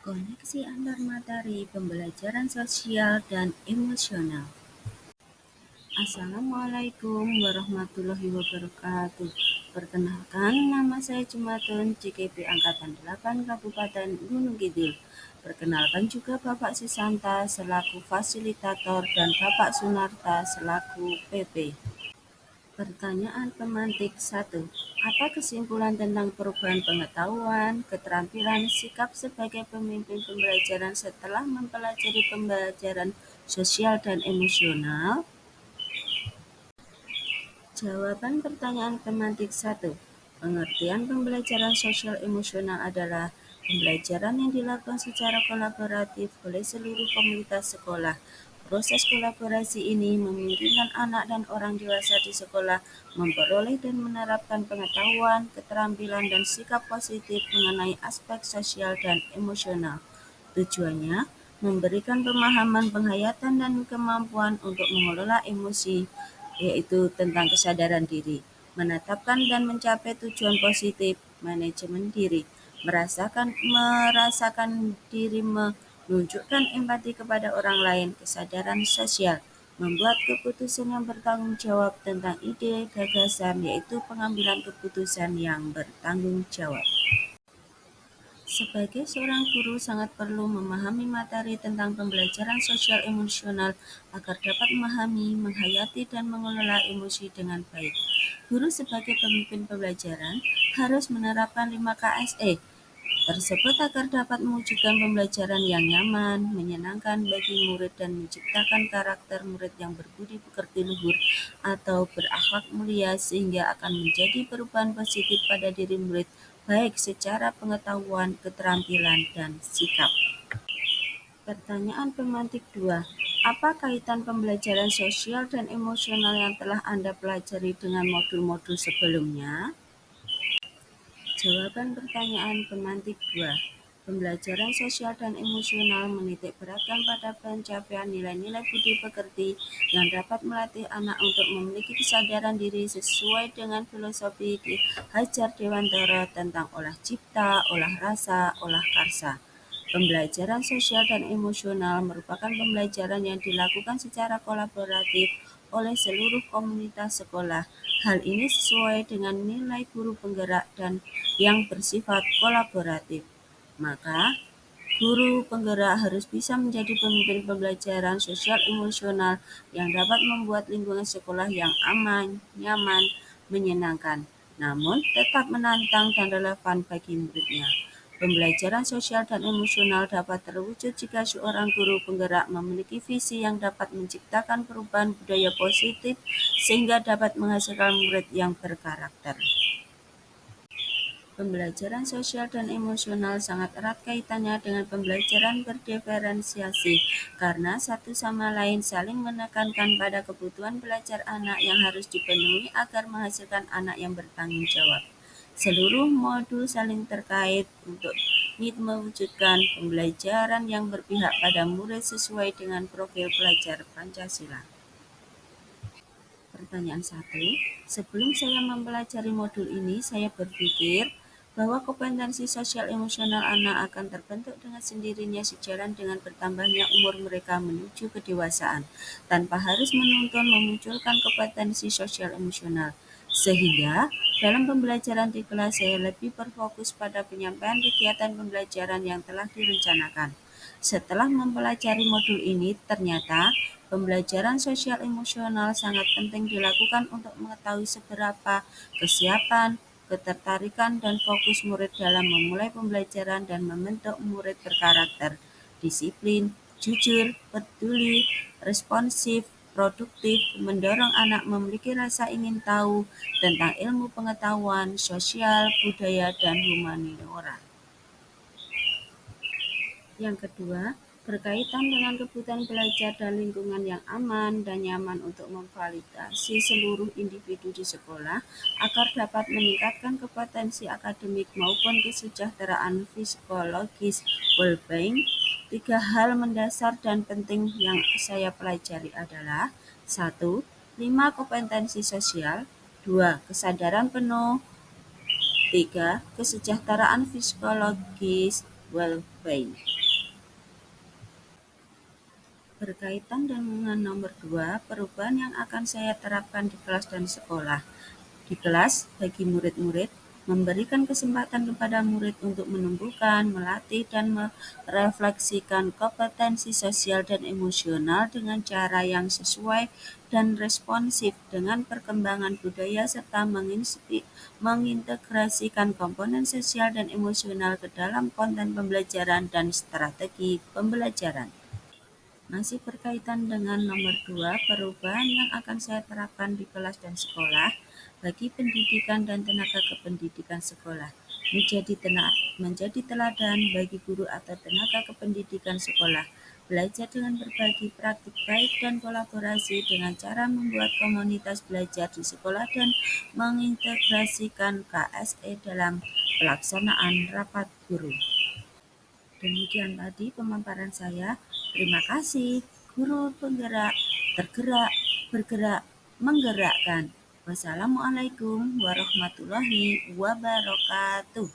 Koneksi antar materi pembelajaran sosial dan emosional. Assalamualaikum warahmatullahi wabarakatuh. Perkenalkan, nama saya Jumatun, CKP Angkatan 8 Kabupaten Gunung Kidul. Perkenalkan juga Bapak Susanta selaku fasilitator dan Bapak Sunarta selaku PP. Pertanyaan pemantik 1. Apa kesimpulan tentang perubahan pengetahuan, keterampilan, sikap sebagai pemimpin pembelajaran setelah mempelajari pembelajaran sosial dan emosional? Jawaban pertanyaan pemantik 1. Pengertian pembelajaran sosial emosional adalah pembelajaran yang dilakukan secara kolaboratif oleh seluruh komunitas sekolah. Proses kolaborasi ini memungkinkan anak dan orang dewasa di sekolah memperoleh dan menerapkan pengetahuan, keterampilan, dan sikap positif mengenai aspek sosial dan emosional. Tujuannya memberikan pemahaman, penghayatan, dan kemampuan untuk mengelola emosi, yaitu tentang kesadaran diri, menetapkan dan mencapai tujuan positif, manajemen diri, merasakan diri, menunjukkan empati kepada orang lain, kesadaran sosial, membuat keputusan yang bertanggung jawab tentang ide, gagasan, yaitu pengambilan keputusan yang bertanggung jawab. Sebagai seorang guru sangat perlu memahami materi tentang pembelajaran sosial emosional agar dapat memahami, menghayati, dan mengelola emosi dengan baik. Guru sebagai pemimpin pembelajaran harus menerapkan 5KSE tersebut agar dapat mewujudkan pembelajaran yang nyaman, menyenangkan bagi murid dan menciptakan karakter murid yang berbudi pekerti luhur atau berakhlak mulia sehingga akan menjadi perubahan positif pada diri murid baik secara pengetahuan, keterampilan, dan sikap. Pertanyaan pemantik 2. Apa kaitan pembelajaran sosial dan emosional yang telah Anda pelajari dengan modul-modul sebelumnya? Jawaban pertanyaan pemantik 2. Pembelajaran sosial dan emosional menitik beratkan pada pencapaian nilai-nilai budi pekerti yang dapat melatih anak untuk memiliki kesadaran diri sesuai dengan filosofi Ki Hajar Dewantara tentang olah cipta, olah rasa, olah karsa. Pembelajaran sosial dan emosional merupakan pembelajaran yang dilakukan secara kolaboratif oleh seluruh komunitas sekolah. Hal ini sesuai dengan nilai guru penggerak dan yang bersifat kolaboratif. Maka, guru penggerak harus bisa menjadi pemimpin pembelajaran sosial emosional yang dapat membuat lingkungan sekolah yang aman, nyaman, menyenangkan, namun tetap menantang dan relevan bagi muridnya. Pembelajaran sosial dan emosional dapat terwujud jika seorang guru penggerak memiliki visi yang dapat menciptakan perubahan budaya positif sehingga dapat menghasilkan murid yang berkarakter. Pembelajaran sosial dan emosional sangat erat kaitannya dengan pembelajaran berdiferensiasi karena satu sama lain saling menekankan pada kebutuhan belajar anak yang harus dipenuhi agar menghasilkan anak yang bertanggung jawab. Seluruh modul saling terkait untuk mewujudkan pembelajaran yang berpihak pada murid sesuai dengan profil pelajar Pancasila. Pertanyaan 1. Sebelum saya mempelajari modul ini, saya berpikir bahwa kompetensi sosial emosional anak akan terbentuk dengan sendirinya sejalan dengan bertambahnya umur mereka menuju kedewasaan, tanpa harus menuntun memunculkan kompetensi sosial emosional. Sehingga, dalam pembelajaran di kelas saya lebih berfokus pada penyampaian kegiatan pembelajaran yang telah direncanakan. Setelah mempelajari modul ini, ternyata pembelajaran sosial emosional sangat penting dilakukan untuk mengetahui seberapa kesiapan, ketertarikan, dan fokus murid dalam memulai pembelajaran dan membentuk murid berkarakter, disiplin, jujur, peduli, responsif, produktif, mendorong anak memiliki rasa ingin tahu tentang ilmu pengetahuan, sosial, budaya, dan humaniora. Yang kedua, berkaitan dengan kebutuhan belajar dan lingkungan yang aman dan nyaman untuk memfasilitasi seluruh individu di sekolah agar dapat meningkatkan kompetensi akademik maupun kesejahteraan psikologis well-being. 3 hal mendasar dan penting yang saya pelajari adalah 1. 5 kompetensi sosial, 2. Kesadaran penuh, 3. Kesejahteraan psikologis, well-being. Berkaitan dengan nomor 2, perubahan yang akan saya terapkan di kelas dan sekolah. Di kelas, bagi murid-murid, memberikan kesempatan kepada murid untuk menumbuhkan, melatih, dan merefleksikan kompetensi sosial dan emosional dengan cara yang sesuai dan responsif dengan perkembangan budaya serta mengintegrasikan komponen sosial dan emosional ke dalam konten pembelajaran dan strategi pembelajaran. Masih berkaitan dengan nomor 2, perubahan yang akan saya terapkan di kelas dan sekolah bagi pendidikan dan tenaga kependidikan sekolah. Menjadi teladan bagi guru atau tenaga kependidikan sekolah. Belajar dengan berbagi praktik baik dan kolaborasi dengan cara membuat komunitas belajar di sekolah dan mengintegrasikan KSE dalam pelaksanaan rapat guru. Demikian tadi pemaparan saya. Terima kasih. Guru penggerak, tergerak, bergerak, menggerakkan. Wassalamualaikum warahmatullahi wabarakatuh.